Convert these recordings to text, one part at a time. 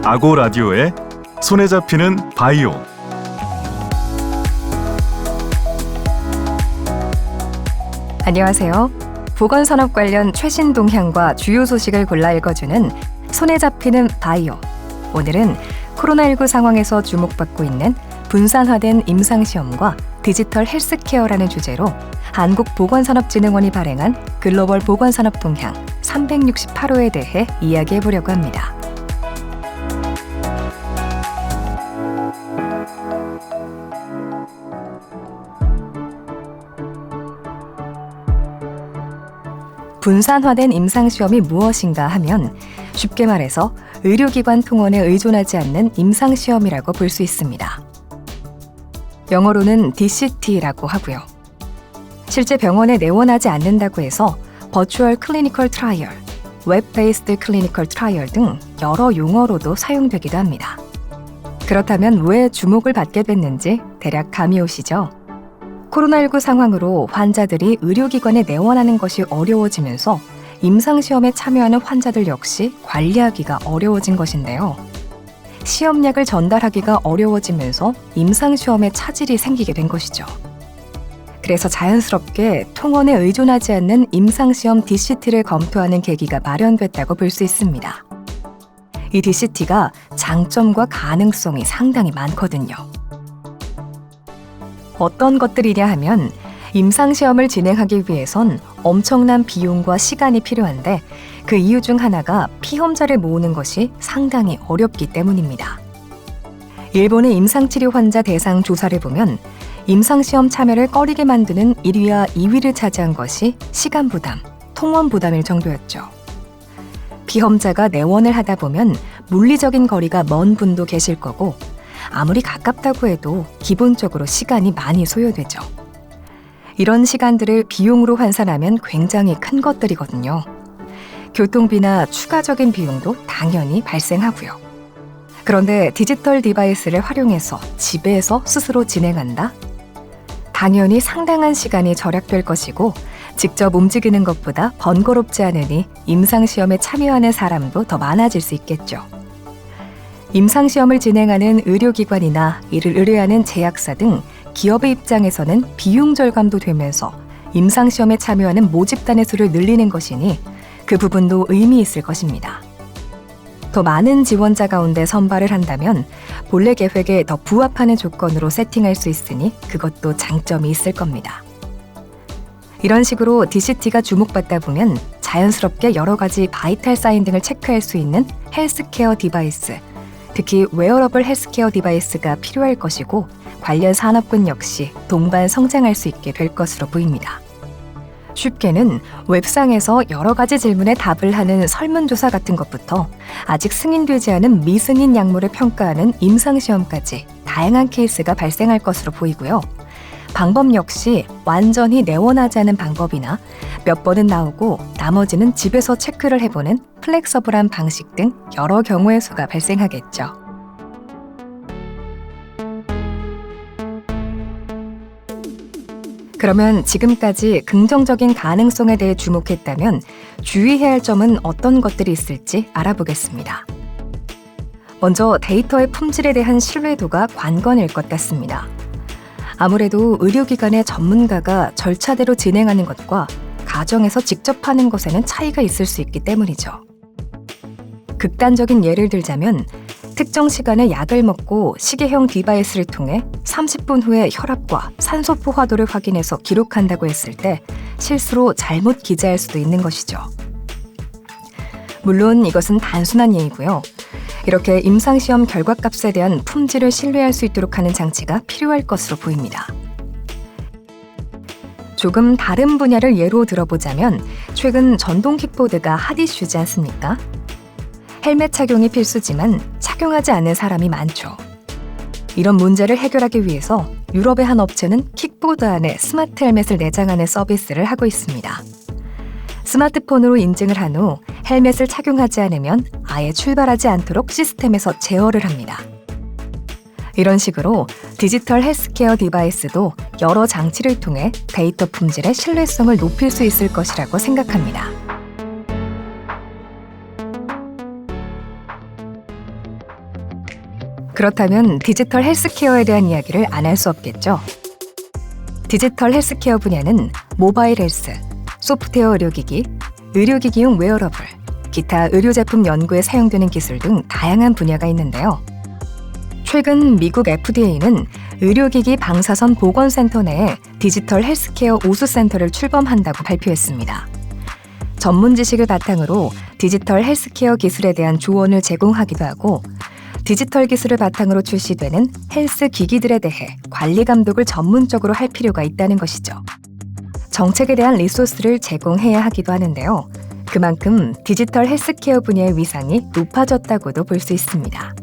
아고 라디오의 손에 잡히는 바이오. 안녕하세요. 보건산업 관련 최신 동향과 주요 소식을 골라 읽어주는 손에 잡히는 바이오. 오늘은 코로나19 상황에서 주목받고 있는 분산화된 임상시험과 디지털 헬스케어라는 주제로 한국보건산업진흥원이 발행한 글로벌 보건산업 동향 368호에 대해 이야기해보려고 합니다. 분산화된 임상시험이 무엇인가 하면 쉽게 말해서 의료기관 통원에 의존하지 않는 임상시험이라고 볼 수 있습니다. 영어로는 DCT라고 하고요. 실제 병원에 내원하지 않는다고 해서 버추얼 클리니컬 트라이얼, 웹-베이스드 클리니컬 트라이얼 등 여러 용어로도 사용되기도 합니다. 그렇다면 왜 주목을 받게 됐는지 대략 감이 오시죠? 코로나19 상황으로 환자들이 의료기관에 내원하는 것이 어려워지면서 임상시험에 참여하는 환자들 역시 관리하기가 어려워진 것인데요. 시험약을 전달하기가 어려워지면서 임상시험에 차질이 생기게 된 것이죠. 그래서 자연스럽게 통원에 의존하지 않는 임상시험 DCT를 검토하는 계기가 마련됐다고 볼 수 있습니다. 이 DCT가 장점과 가능성이 상당히 많거든요. 어떤 것들이냐 하면 임상시험을 진행하기 위해선 엄청난 비용과 시간이 필요한데 그 이유 중 하나가 피험자를 모으는 것이 상당히 어렵기 때문입니다. 일본의 임상치료 환자 대상 조사를 보면 임상시험 참여를 꺼리게 만드는 1위와 2위를 차지한 것이 시간 부담, 통원 부담일 정도였죠. 피험자가 내원을 하다 보면 물리적인 거리가 먼 분도 계실 거고 아무리 가깝다고 해도 기본적으로 시간이 많이 소요되죠. 이런 시간들을 비용으로 환산하면 굉장히 큰 것들이거든요. 교통비나 추가적인 비용도 당연히 발생하고요. 그런데 디지털 디바이스를 활용해서 집에서 스스로 진행한다? 당연히 상당한 시간이 절약될 것이고 직접 움직이는 것보다 번거롭지 않으니 임상시험에 참여하는 사람도 더 많아질 수 있겠죠. 임상시험을 진행하는 의료기관이나 이를 의뢰하는 제약사 등 기업의 입장에서는 비용 절감도 되면서 임상시험에 참여하는 모집단의 수를 늘리는 것이니 그 부분도 의미 있을 것입니다. 더 많은 지원자 가운데 선발을 한다면 본래 계획에 더 부합하는 조건으로 세팅할 수 있으니 그것도 장점이 있을 겁니다. 이런 식으로 DCT가 주목받다 보면 자연스럽게 여러 가지 바이탈 사인 등을 체크할 수 있는 헬스케어 디바이스, 특히 웨어러블 헬스케어 디바이스가 필요할 것이고 관련 산업군 역시 동반 성장할 수 있게 될 것으로 보입니다. 쉽게는 웹상에서 여러 가지 질문에 답을 하는 설문조사 같은 것부터 아직 승인되지 않은 미승인 약물을 평가하는 임상시험까지 다양한 케이스가 발생할 것으로 보이고요. 방법 역시 완전히 내원하지 않은 방법이나 몇 번은 나오고 나머지는 집에서 체크를 해보는 플렉서블한 방식 등 여러 경우의 수가 발생하겠죠. 그러면 지금까지 긍정적인 가능성에 대해 주목했다면 주의해야 할 점은 어떤 것들이 있을지 알아보겠습니다. 먼저 데이터의 품질에 대한 신뢰도가 관건일 것 같습니다. 아무래도 의료기관의 전문가가 절차대로 진행하는 것과 가정에서 직접 하는 것에는 차이가 있을 수 있기 때문이죠. 극단적인 예를 들자면 특정 시간에 약을 먹고 시계형 디바이스를 통해 30분 후에 혈압과 산소 포화도를 확인해서 기록한다고 했을 때 실수로 잘못 기재할 수도 있는 것이죠. 물론 이것은 단순한 예이고요. 이렇게 임상시험 결과값에 대한 품질을 신뢰할 수 있도록 하는 장치가 필요할 것으로 보입니다. 조금 다른 분야를 예로 들어보자면 최근 전동 킥보드가 핫 이슈지 않습니까? 헬멧 착용이 필수지만 착용하지 않는 사람이 많죠. 이런 문제를 해결하기 위해서 유럽의 한 업체는 킥보드 안에 스마트 헬멧을 내장하는 서비스를 하고 있습니다. 스마트폰으로 인증을 한 후 헬멧을 착용하지 않으면 아예 출발하지 않도록 시스템에서 제어를 합니다. 이런 식으로 디지털 헬스케어 디바이스도 여러 장치를 통해 데이터 품질의 신뢰성을 높일 수 있을 것이라고 생각합니다. 그렇다면 디지털 헬스케어에 대한 이야기를 안 할 수 없겠죠. 디지털 헬스케어 분야는 모바일 헬스, 소프트웨어 의료기기, 의료기기용 웨어러블, 기타 의료제품 연구에 사용되는 기술 등 다양한 분야가 있는데요. 최근 미국 FDA는 의료기기 방사선 보건센터 내에 디지털 헬스케어 우수센터를 출범한다고 발표했습니다. 전문 지식을 바탕으로 디지털 헬스케어 기술에 대한 조언을 제공하기도 하고 디지털 기술을 바탕으로 출시되는 헬스 기기들에 대해 관리 감독을 전문적으로 할 필요가 있다는 것이죠. 정책에 대한 리소스를 제공해야 하기도 하는데요. 그만큼 디지털 헬스케어 분야의 위상이 높아졌다고도 볼 수 있습니다.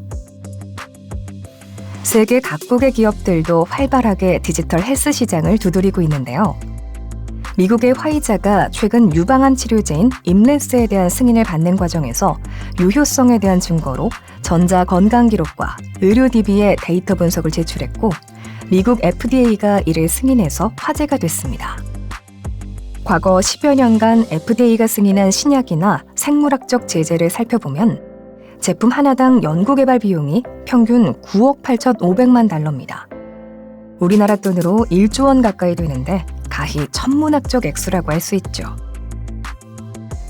세계 각국의 기업들도 활발하게 디지털 헬스 시장을 두드리고 있는데요. 미국의 화이자가 최근 유방암 치료제인 임레스에 대한 승인을 받는 과정에서 유효성에 대한 증거로 전자 건강 기록과 의료 DB의 데이터 분석을 제출했고 미국 FDA가 이를 승인해서 화제가 됐습니다. 과거 10여 년간 FDA가 승인한 신약이나 생물학적 제재를 살펴보면 제품 하나당 연구개발 비용이 평균 9억 8,500만 달러입니다. 우리나라 돈으로 1조 원 가까이 되는데 가히 천문학적 액수라고 할 수 있죠.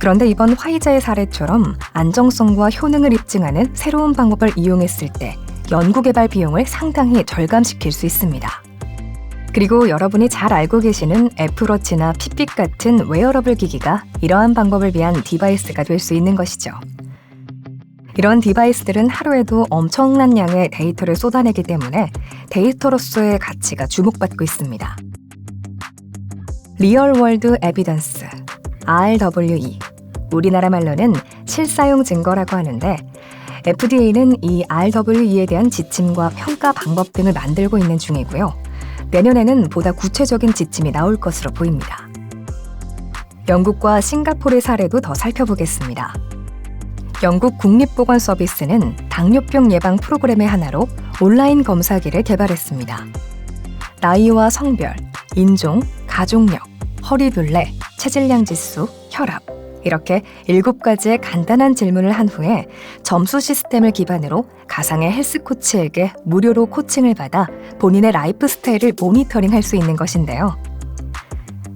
그런데 이번 화이자의 사례처럼 안정성과 효능을 입증하는 새로운 방법을 이용했을 때 연구개발 비용을 상당히 절감시킬 수 있습니다. 그리고 여러분이 잘 알고 계시는 애플워치나 핏빛 같은 웨어러블 기기가 이러한 방법을 위한 디바이스가 될 수 있는 것이죠. 이런 디바이스들은 하루에도 엄청난 양의 데이터를 쏟아내기 때문에 데이터로서의 가치가 주목받고 있습니다. 리얼월드 에비던스, RWE, 우리나라 말로는 실사용 증거라고 하는데 FDA는 이 RWE에 대한 지침과 평가 방법 등을 만들고 있는 중이고요. 내년에는 보다 구체적인 지침이 나올 것으로 보입니다. 영국과 싱가포르의 사례도 더 살펴보겠습니다. 영국 국립보건서비스는 당뇨병 예방 프로그램의 하나로 온라인 검사기를 개발했습니다. 나이와 성별, 인종, 가족력, 허리둘레, 체질량 지수, 혈압 이렇게 7가지의 간단한 질문을 한 후에 점수 시스템을 기반으로 가상의 헬스 코치에게 무료로 코칭을 받아 본인의 라이프 스타일을 모니터링할 수 있는 것인데요.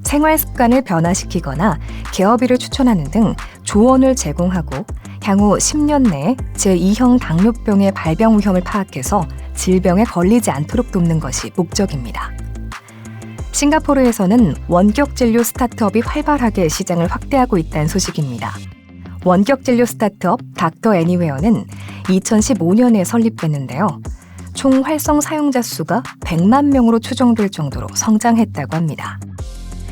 생활 습관을 변화시키거나 개업일을 추천하는 등 조언을 제공하고 향후 10년 내에 제2형 당뇨병의 발병 위험을 파악해서 질병에 걸리지 않도록 돕는 것이 목적입니다. 싱가포르에서는 원격 진료 스타트업이 활발하게 시장을 확대하고 있다는 소식입니다. 원격 진료 스타트업 닥터 애니웨어는 2015년에 설립됐는데요. 총 활성 사용자 수가 100만 명으로 추정될 정도로 성장했다고 합니다.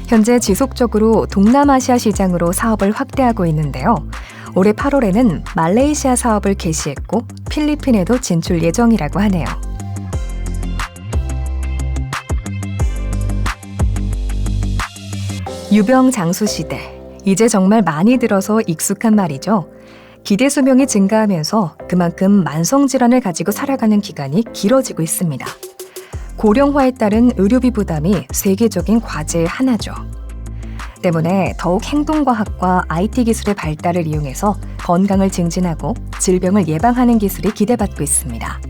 현재 지속적으로 동남아시아 시장으로 사업을 확대하고 있는데요. 올해 8월에는 말레이시아 사업을 개시했고 필리핀에도 진출 예정이라고 하네요. 유병장수 시대. 이제 정말 많이 들어서 익숙한 말이죠. 기대 수명이 증가하면서 그만큼 만성질환을 가지고 살아가는 기간이 길어지고 있습니다. 고령화에 따른 의료비 부담이 세계적인 과제의 하나죠. 때문에 더욱 행동과학과 IT 기술의 발달을 이용해서 건강을 증진하고 질병을 예방하는 기술이 기대받고 있습니다.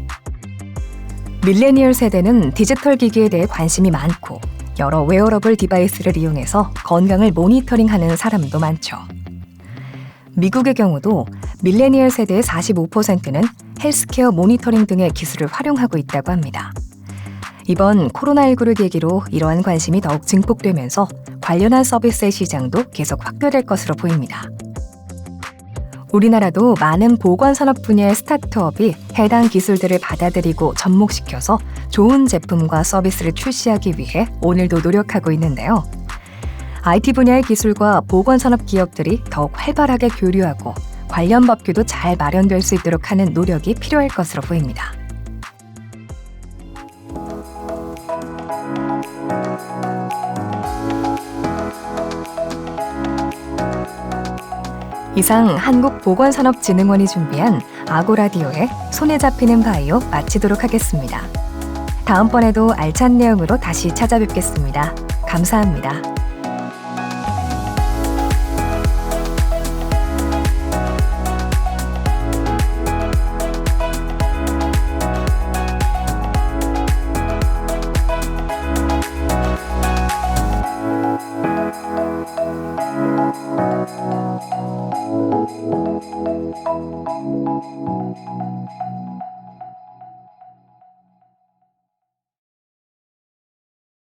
밀레니얼 세대는 디지털 기기에 대해 관심이 많고 여러 웨어러블 디바이스를 이용해서 건강을 모니터링하는 사람도 많죠. 미국의 경우도 밀레니얼 세대의 45%는 헬스케어 모니터링 등의 기술을 활용하고 있다고 합니다. 이번 코로나19를 계기로 이러한 관심이 더욱 증폭되면서 관련한 서비스의 시장도 계속 확대될 것으로 보입니다. 우리나라도 많은 보건산업 분야의 스타트업이 해당 기술들을 받아들이고 접목시켜서 좋은 제품과 서비스를 출시하기 위해 오늘도 노력하고 있는데요. IT 분야의 기술과 보건산업 기업들이 더욱 활발하게 교류하고 관련 법규도 잘 마련될 수 있도록 하는 노력이 필요할 것으로 보입니다. 이상 한국보건산업진흥원이 준비한 아고라디오의 손에 잡히는 바이오 마치도록 하겠습니다. 다음번에도 알찬 내용으로 다시 찾아뵙겠습니다. 감사합니다.